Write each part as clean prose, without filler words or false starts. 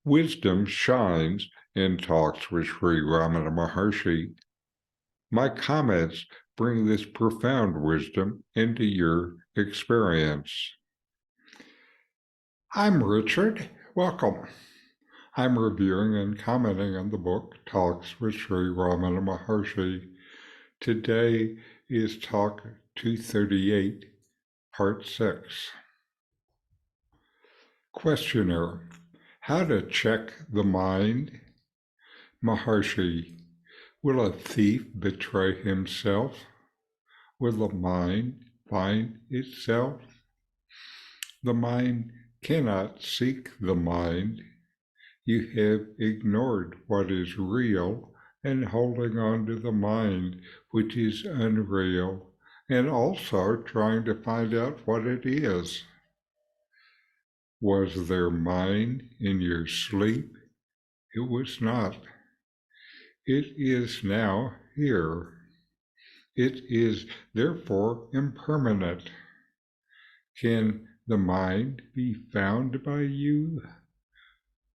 Wisdom shines in talks with Sri Ramana Maharshi. My comments bring this profound wisdom into your experience. I'm Richard. Welcome. I'm reviewing and commenting on the book Talks with Sri Ramana Maharshi. Today is Talk 238, Part 6. Questioner: how to check the mind? Maharshi: will a thief betray himself? Will the mind find itself? The mind cannot seek the mind. You have ignored what is real and holding on to the mind, which is unreal, and also trying to find out what it is. Was there mind in your sleep? It was not. It is now here. It is therefore impermanent. Can the mind be found by you?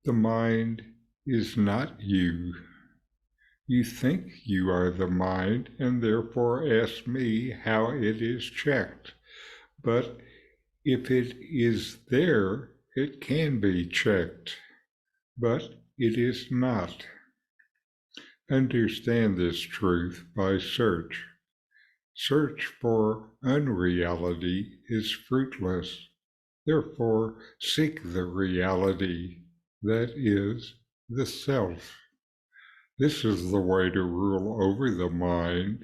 The mind is not you. You think you are the mind and therefore ask me how it is checked. But if it is there, it can be checked. But it is not. Understand this truth by search. Search for unreality is fruitless. Therefore, seek the reality, that is, the self. This is the way to rule over the mind.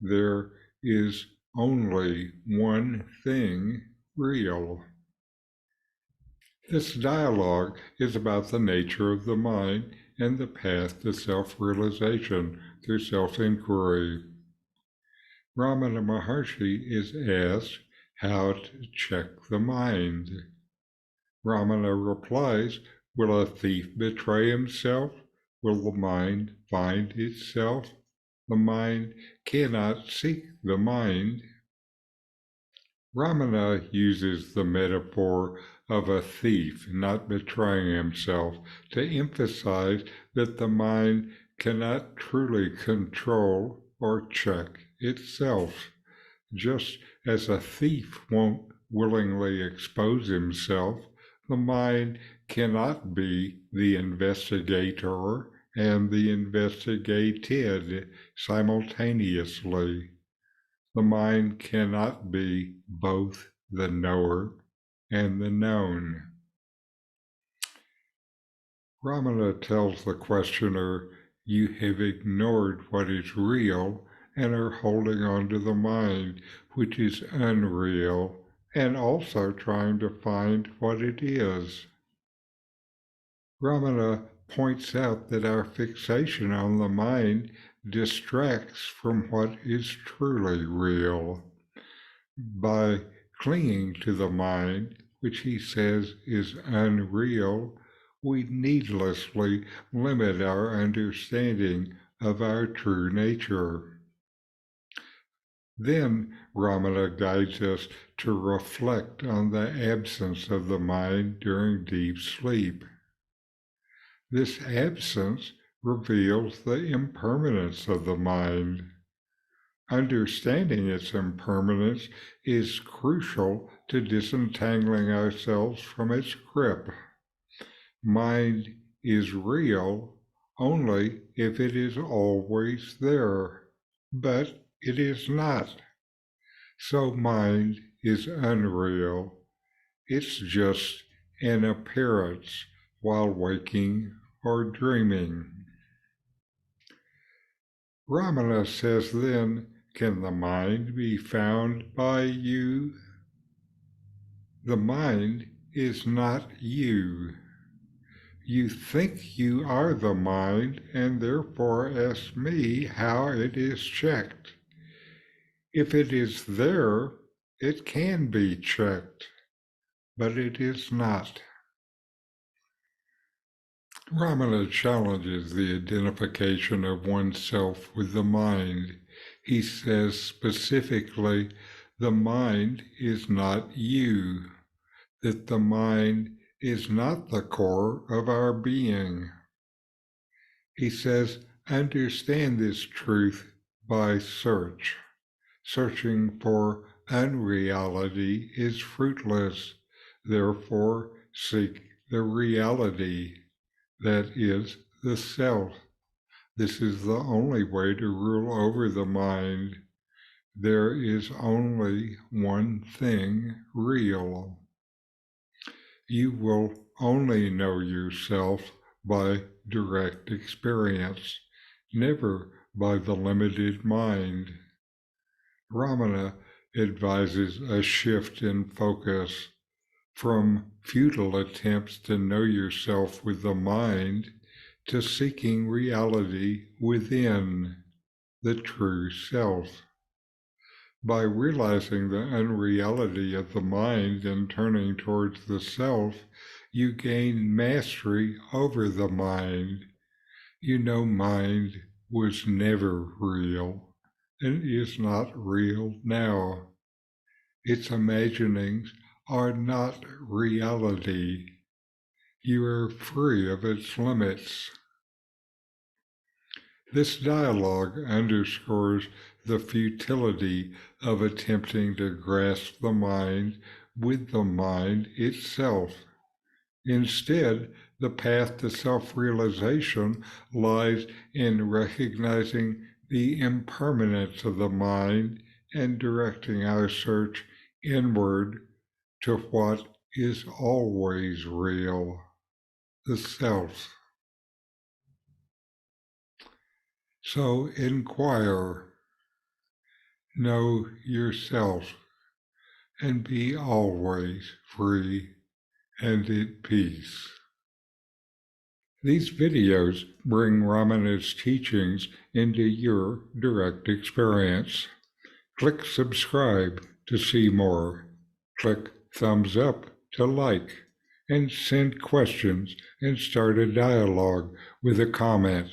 There is only one thing real. This dialogue is about the nature of the mind and the path to self-realization through self-inquiry. Ramana Maharshi is asked how to check the mind. Ramana replies, will a thief betray himself? Will the mind find itself? The mind cannot seek the mind. Ramana uses the metaphor of a thief not betraying himself to emphasize that the mind cannot truly control or check itself, just as a thief won't willingly expose himself. The mind cannot be the investigator and the investigated simultaneously. The mind cannot be both the knower and the known. Ramana tells the questioner, you have ignored what is real and are holding on to the mind, which is unreal, and also trying to find what it is. Ramana points out that our fixation on the mind distracts from what is truly real. By clinging to the mind, which he says is unreal, we needlessly limit our understanding of our true nature. Then Ramana guides us to reflect on the absence of the mind during deep sleep. This absence reveals the impermanence of the mind. Understanding its impermanence is crucial to disentangling ourselves from its grip. Mind is real only if it is always there, but it is not. So mind is unreal. It's just an appearance while waking or dreaming. Ramana says then, can the mind be found by you? The mind is not you. You think you are the mind and therefore ask me how it is checked. If it is there, it can be checked, but it is not. Ramana challenges the identification of oneself with the mind. He says specifically, the mind is not you, that the mind is not the core of our being. He says, understand this truth by search. Searching for unreality is fruitless. Therefore, seek the reality, that is, the self. This is the only way to rule over the mind. There is only one thing real. You will only know yourself by direct experience, never by the limited mind. Ramana advises a shift in focus from futile attempts to know yourself with the mind to seeking reality within, the true self. By realizing the unreality of the mind and turning towards the self, you gain mastery over the mind. You know mind was never real and is not real now. Its imaginings are not reality. You are free of its limits. This dialogue underscores the futility of attempting to grasp the mind with the mind itself. Instead, the path to self-realization lies in recognizing the impermanence of the mind and directing our search inward to what is always real, the self. So inquire, know yourself, and be always free and at peace. These videos bring Ramana's teachings into your direct experience. Click subscribe to see more. Click thumbs up to like, and send questions and start a dialogue with a comment.